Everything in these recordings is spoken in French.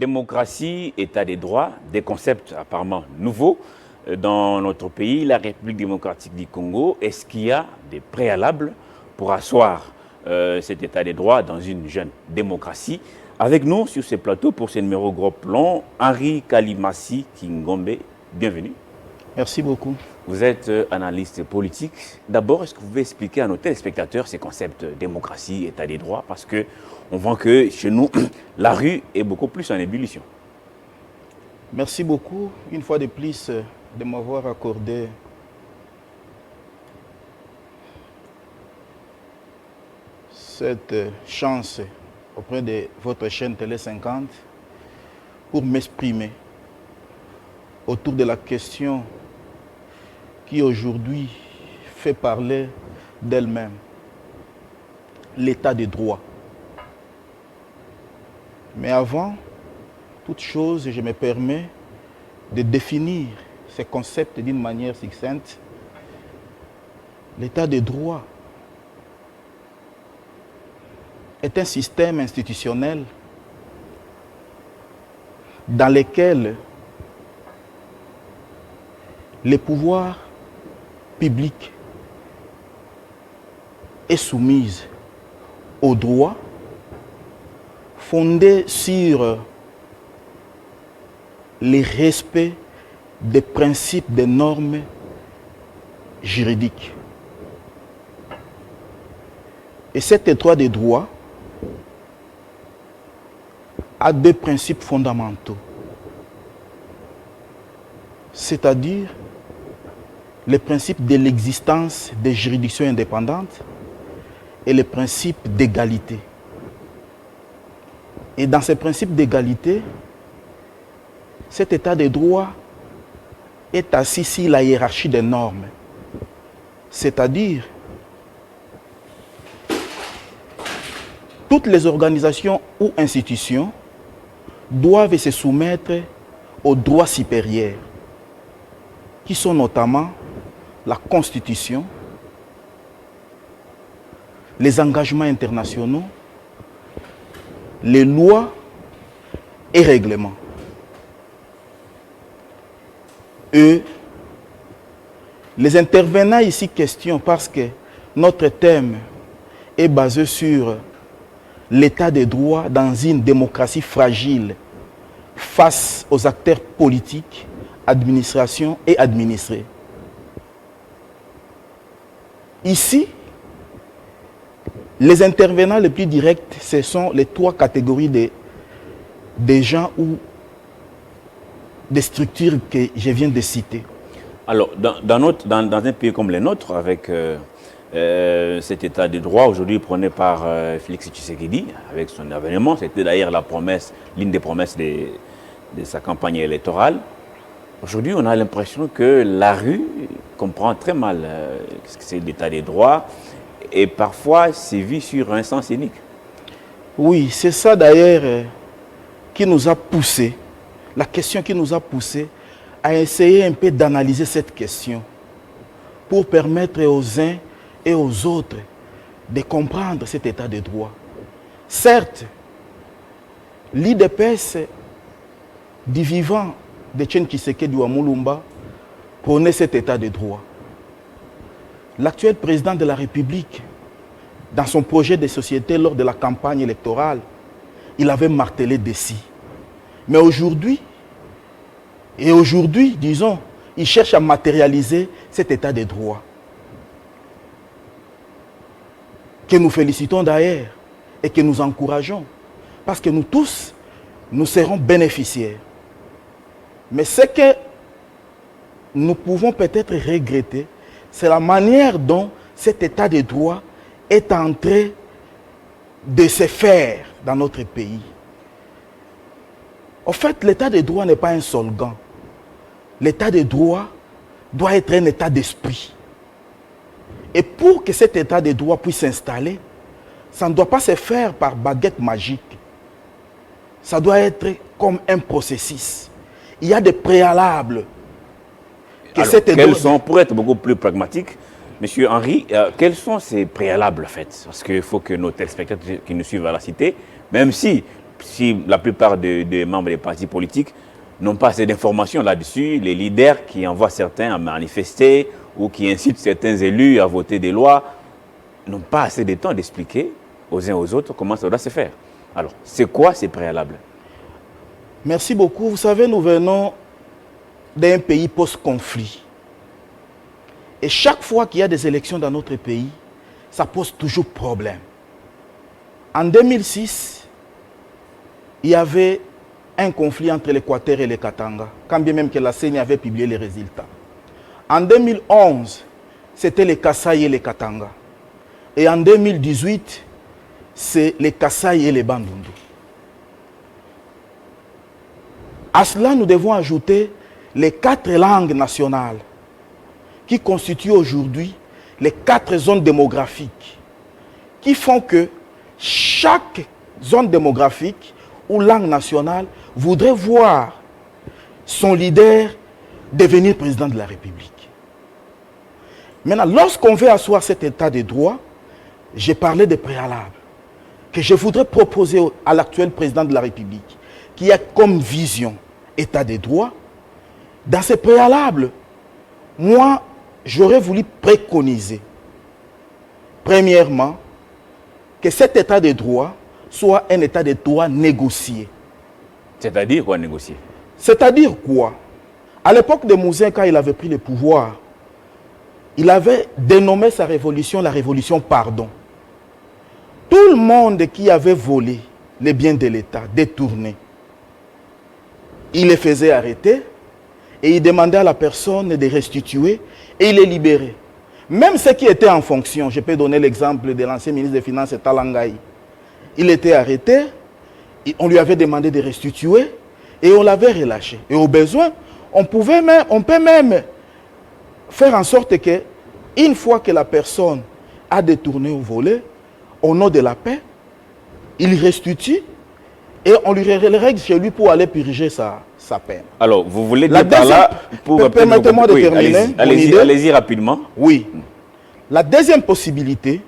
Démocratie, état des droits, des concepts apparemment nouveaux dans notre pays, la République démocratique du Congo. Est-ce qu'il y a des préalables pour asseoir cet état des droits dans une jeune démocratie? Avec nous sur ce plateau pour ce numéro groupe long, Henri Kalimassi Kingombe, bienvenue. Merci beaucoup. Vous êtes analyste politique. D'abord, est-ce que vous pouvez expliquer à nos téléspectateurs ces concepts de démocratie, état des droits? Parce qu'on voit que chez nous, la rue est beaucoup plus en ébullition. Merci beaucoup, une fois de plus, de m'avoir accordé cette chance auprès de votre chaîne Télé 50 pour m'exprimer autour de la question qui aujourd'hui fait parler d'elle-même, l'état de droit. Mais avant toute chose, je me permets de définir ces concepts d'une manière succincte. L'état de droit est un système institutionnel dans lequel les pouvoirs publics est soumise aux droits fondés sur le respect des principes, des normes juridiques. Et cet état des droits a deux principes fondamentaux, c'est-à-dire le principe de l'existence des juridictions indépendantes et le principe d'égalité. Et dans ce principe d'égalité, cet état de droit est assis sur la hiérarchie des normes. C'est-à-dire, toutes les organisations ou institutions doivent se soumettre aux droits supérieurs, qui sont notamment la Constitution, les engagements internationaux, les lois et règlements. Et les intervenants ici question parce que notre thème est basé sur l'état des droits dans une démocratie fragile face aux acteurs politiques, administration et administrés. Ici, les intervenants les plus directs, ce sont les trois catégories des gens ou des structures que je viens de citer. Alors, dans un pays comme le nôtre, avec cet état de droit aujourd'hui prôné par Félix Tshisekedi, avec son avènement, c'était d'ailleurs la promesse, l'une des promesses de sa campagne électorale. Aujourd'hui, on a l'impression que la rue comprend très mal ce que c'est l'état des droits et parfois sévit sur un sens unique. Oui, c'est ça d'ailleurs qui nous a poussé, la question qui nous a poussé à essayer un peu d'analyser cette question pour permettre aux uns et aux autres de comprendre cet état de droit. Certes, l'IDPS du vivant de Etienne Tshisekedi Wamulumba prônait cet état de droit. L'actuel président de la République, dans son projet de société lors de la campagne électorale, il avait martelé dessus. Mais aujourd'hui, disons, il cherche à matérialiser cet état de droit. Que nous félicitons d'ailleurs et que nous encourageons. Parce que nous tous, nous serons bénéficiaires. Mais ce que nous pouvons peut-être regretter, c'est la manière dont cet état de droit est en train de se faire dans notre pays. En fait, l'état de droit n'est pas un slogan. L'état de droit doit être un état d'esprit. Et pour que cet état de droit puisse s'installer, ça ne doit pas se faire par baguette magique. Ça doit être comme un processus. Il y a des préalables. Pour être beaucoup plus pragmatique, Monsieur Henri, quels sont ces préalables en fait? Parce qu'il faut que nos téléspectateurs qui nous suivent à la cité, même si si la plupart des membres des partis politiques n'ont pas assez d'informations là-dessus, les leaders qui envoient certains à manifester ou qui incitent certains élus à voter des lois n'ont pas assez de temps d'expliquer aux uns aux autres comment ça doit se faire. Alors, c'est quoi ces préalables? Merci beaucoup. Vous savez, nous venons d'un pays post-conflit. Et chaque fois qu'il y a des élections dans notre pays, ça pose toujours problème. En 2006, il y avait un conflit entre l'Équateur et les Katanga, quand bien même que la CENI avait publié les résultats. En 2011, c'était les Kasaï et les Katanga. Et en 2018, c'est les Kasaï et les Bandundu. À cela, nous devons ajouter les 4 langues nationales qui constituent aujourd'hui les 4 zones démographiques qui font que chaque zone démographique ou langue nationale voudrait voir son leader devenir président de la République. Maintenant, lorsqu'on veut asseoir cet état de droit, j'ai parlé des préalables que je voudrais proposer à l'actuel président de la République, qui a comme vision état de droit. Dans ces préalables, moi, j'aurais voulu préconiser, premièrement, que cet état de droit soit un état de droit négocié. C'est-à-dire quoi négocier? C'est-à-dire quoi? À l'époque de Mouzin, quand il avait pris le pouvoir, il avait dénommé sa révolution la révolution pardon. Tout le monde qui avait volé les biens de l'État, détourné, il les faisait arrêter et il demandait à la personne de restituer et il les libérait. Même ceux qui étaient en fonction, je peux donner l'exemple de l'ancien ministre des Finances Talangaï. Il était arrêté, on lui avait demandé de restituer et on l'avait relâché. Et au besoin, on peut même faire en sorte que, une fois que la personne a détourné ou volé, au nom de la paix, il restitue et on lui règle chez lui pour aller purger sa peine. Alors, vous voulez dire par là... Permettez-moi de terminer. Allez-y rapidement. Oui. La deuxième possibilité,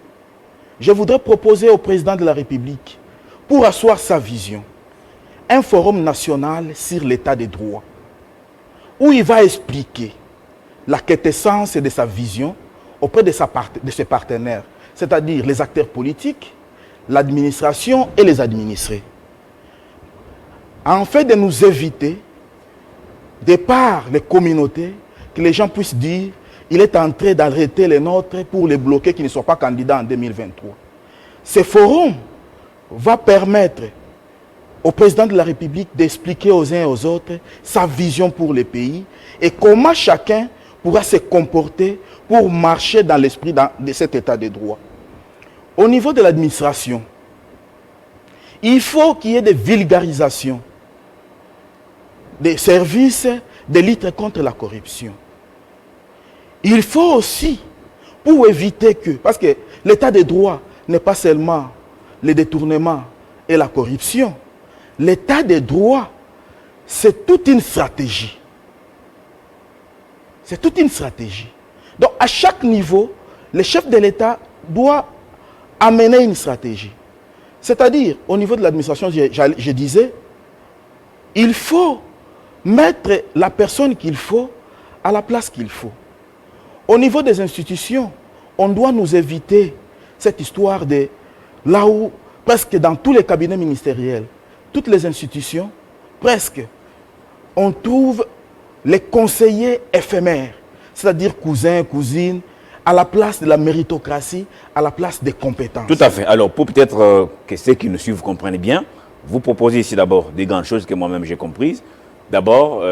je voudrais proposer au président de la République, pour asseoir sa vision, un forum national sur l'état des droits, où il va expliquer la quintessence de sa vision auprès de ses partenaires, c'est-à-dire les acteurs politiques, l'administration et les administrés. En fait de nous éviter, de par les communautés, que les gens puissent dire il est en train d'arrêter les nôtres pour les bloquer qui ne soient pas candidats en 2023. Ce forum va permettre au président de la République d'expliquer aux uns et aux autres sa vision pour le pays et comment chacun pourra se comporter pour marcher dans l'esprit de cet état de droit. Au niveau de l'administration, il faut qu'il y ait des vulgarisations des services de lutte contre la corruption. Il faut aussi, pour éviter que, parce que l'état de droit n'est pas seulement le détournement et la corruption, l'état de droit, c'est toute une stratégie. C'est toute une stratégie. Donc, à chaque niveau, le chef de l'État doit amener une stratégie. C'est-à-dire, au niveau de l'administration, je disais, il faut mettre la personne qu'il faut à la place qu'il faut. Au niveau des institutions, on doit nous éviter cette histoire de là où, presque dans tous les cabinets ministériels, toutes les institutions, presque, on trouve les conseillers éphémères, c'est-à-dire cousins, cousines, à la place de la méritocratie, à la place des compétences. Tout à fait. Alors, pour peut-être que ceux qui nous suivent comprennent bien, vous proposez ici d'abord des grandes choses que moi-même j'ai comprises. D'abord,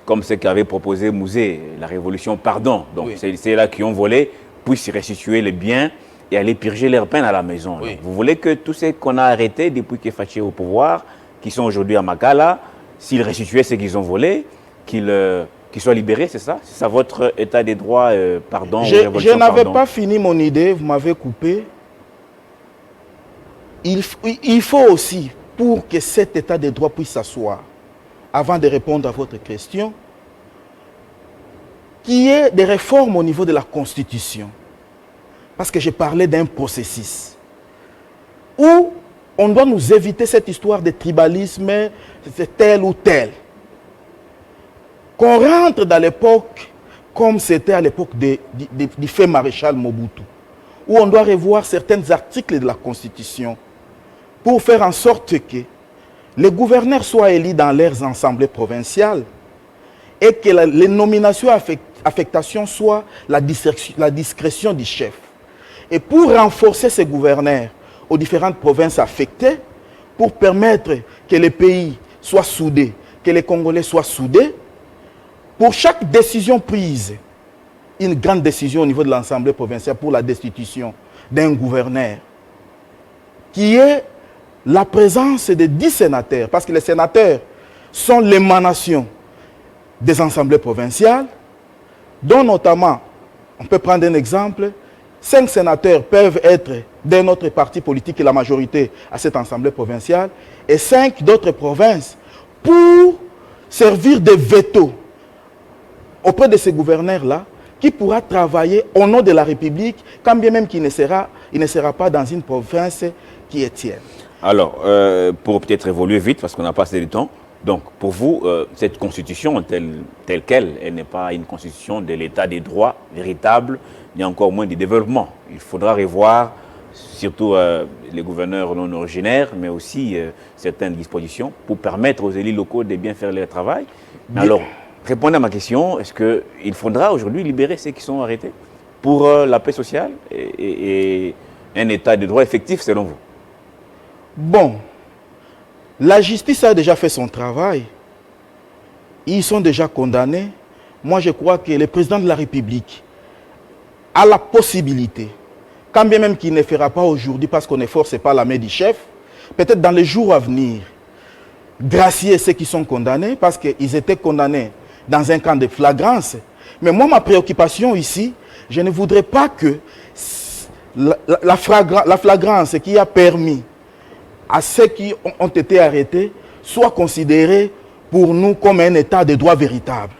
comme ce qu'avait proposé Mouzé, la révolution pardon. Donc, oui. C'est là qui ont volé, puissent restituer les biens et aller purger leur peine à la maison. Oui. Donc, vous voulez que tous ceux qu'on a arrêtés depuis que Faché est au pouvoir, qui sont aujourd'hui à Makala, s'ils restituaient ce qu'ils ont volé, qu'ils soient libérés, c'est ça? C'est ça votre état des droits, pardon? Je n'avais pas fini mon idée, vous m'avez coupé. Il faut aussi, pour que cet état des droits puisse s'asseoir, avant de répondre à votre question, qu'il y ait des réformes au niveau de la Constitution. Parce que j'ai parlé d'un processus où on doit nous éviter cette histoire de tribalisme, c'est tel ou tel. Qu'on rentre dans l'époque comme c'était à l'époque du fait maréchal Mobutu, où on doit revoir certains articles de la Constitution pour faire en sorte que les gouverneurs soient élus dans leurs assemblées provinciales et que les nominations affectations soient la discrétion du chef. Et pour renforcer ces gouverneurs aux différentes provinces affectées, pour permettre que les pays soient soudés, que les Congolais soient soudés, pour chaque décision prise, une grande décision au niveau de l'Assemblée provinciale pour la destitution d'un gouverneur, qui est la présence de 10 sénateurs, parce que les sénateurs sont l'émanation des assemblées provinciales, dont notamment, on peut prendre un exemple, 5 sénateurs peuvent être d'un autre parti politique et la majorité à cette assemblée provinciale, et 5 d'autres provinces pour servir de veto auprès de ces gouverneurs-là, qui pourra travailler au nom de la République, quand bien même qu'il ne sera pas dans une province qui est tienne. Alors, pour peut-être évoluer vite, parce qu'on n'a pas assez de temps, donc pour vous, cette constitution telle qu'elle, elle n'est pas une constitution de l'état des droits véritable, ni encore moins du développement. Il faudra revoir surtout les gouverneurs non originaires, mais aussi certaines dispositions pour permettre aux élus locaux de bien faire leur travail. Alors, répondez à ma question, est-ce qu'il faudra aujourd'hui libérer ceux qui sont arrêtés pour la paix sociale et un état de droit effectif selon vous? Bon, la justice a déjà fait son travail. Ils sont déjà condamnés. Moi, je crois que le président de la République a la possibilité, quand bien même qu'il ne fera pas aujourd'hui parce qu'on ne force pas la main du chef, peut-être dans les jours à venir, gracier ceux qui sont condamnés parce qu'ils étaient condamnés dans un camp de flagrance. Mais moi, ma préoccupation ici, je ne voudrais pas que la flagrance qui a permis à ceux qui ont été arrêtés soit considérée pour nous comme un état de droit véritable.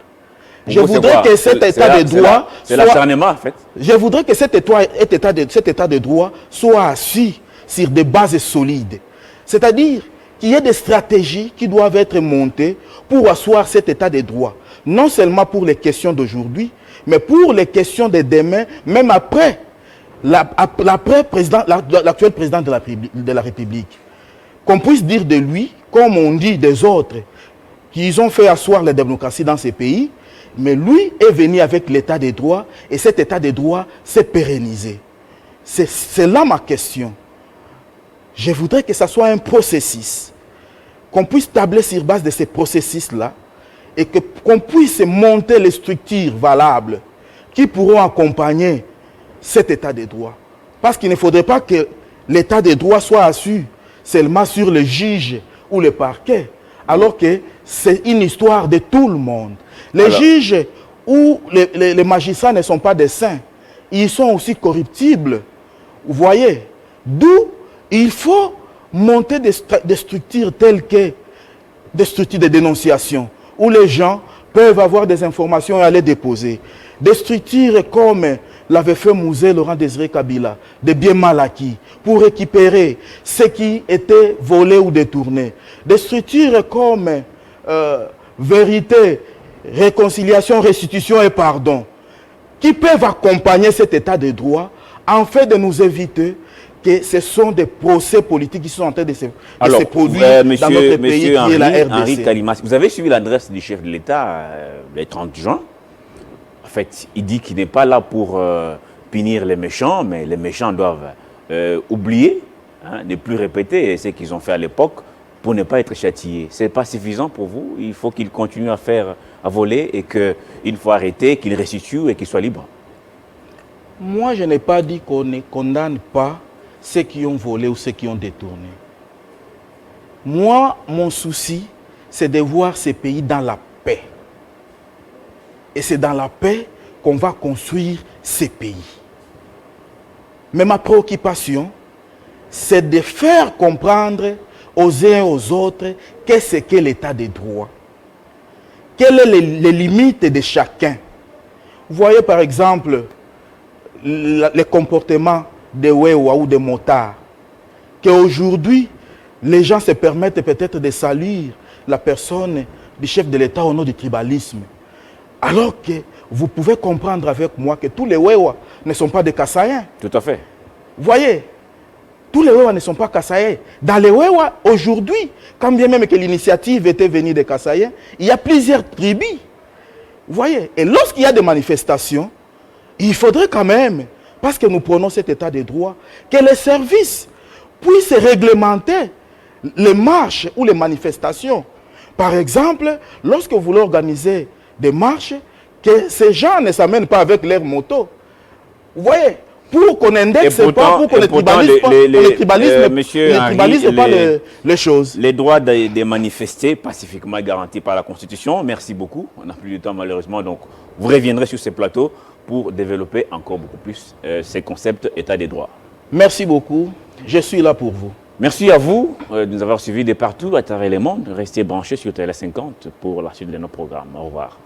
Je voudrais que cet état de droit... C'est l'acharnement, en fait. Je voudrais que cet état de droit soit assis sur des bases solides. C'est-à-dire qu'il y ait des stratégies qui doivent être montées pour asseoir cet état de droit. Non seulement pour les questions d'aujourd'hui, mais pour les questions de demain, même après l'actuel président de la République. Qu'on puisse dire de lui, comme on dit des autres, qu'ils ont fait asseoir la démocratie dans ces pays, mais lui est venu avec l'état des droits et cet état des droits s'est pérennisé. C'est là ma question. Je voudrais que ça soit un processus, qu'on puisse tabler sur base de ces processus-là et qu'on puisse monter les structures valables qui pourront accompagner cet état des droits. Parce qu'il ne faudrait pas que l'état des droits soit assis seulement sur le juge ou le parquet, alors que c'est une histoire de tout le monde. Les juges ou les magistrats ne sont pas des saints, ils sont aussi corruptibles. Vous voyez, d'où il faut monter des structures telles que des structures de dénonciation, où les gens peuvent avoir des informations et aller déposer. Des structures comme l'avait fait Mouzé Laurent Désiré Kabila, des biens mal acquis, pour récupérer ce qui était volé ou détourné. Des structures comme Vérité, Réconciliation, Restitution et Pardon, qui peuvent accompagner cet état de droit, en fait de nous éviter que ce sont des procès politiques qui sont en train de se produire dans notre pays, qui est la RDC. Henri Kalimas, vous avez suivi l'adresse du chef de l'État le 30 juin. En fait, il dit qu'il n'est pas là pour punir les méchants, mais les méchants doivent oublier, ne plus répéter ce qu'ils ont fait à l'époque pour ne pas être châtiés. Ce n'est pas suffisant pour vous? Il faut qu'ils continuent à voler et qu'une fois arrêtés, qu'ils restituent et qu'ils soient libres. Moi, je n'ai pas dit qu'on ne condamne pas ceux qui ont volé ou ceux qui ont détourné. Moi, mon souci, c'est de voir ces pays dans la paix. Et c'est dans la paix qu'on va construire ces pays. Mais ma préoccupation, c'est de faire comprendre aux uns et aux autres qu'est-ce qu'est l'état des droits. Quelles sont les limites de chacun. Vous voyez par exemple les comportements des Wewa ou des motards, qu'aujourd'hui, les gens se permettent peut-être de saluer la personne du chef de l'État au nom du tribalisme. Alors que vous pouvez comprendre avec moi que tous les Wewa ne sont pas des Kassaïens. Tout à fait. Vous voyez, tous les Wewa ne sont pas Kassaïens. Dans les Wewa, aujourd'hui, quand bien même que l'initiative était venue des Kassaïens, il y a plusieurs tribus. Vous voyez, et lorsqu'il y a des manifestations, il faudrait quand même, parce que nous prenons cet état de droit, que les services puissent réglementer les marches ou les manifestations. Par exemple, lorsque vous voulez organiser des marches, que ces gens ne s'amènent pas avec leurs motos. Vous voyez, pour qu'on indexe pas, pour qu'on ne tribalise pas les choses. Les droits de manifester pacifiquement garantis par la Constitution. Merci beaucoup. On n'a plus de temps malheureusement, donc vous reviendrez sur ces plateaux pour développer encore beaucoup plus ces concepts état des droits. Merci beaucoup. Je suis là pour vous. Merci à vous de nous avoir suivis de partout à travers le monde. Restez branchés sur Télé 50 pour la suite de nos programmes. Au revoir.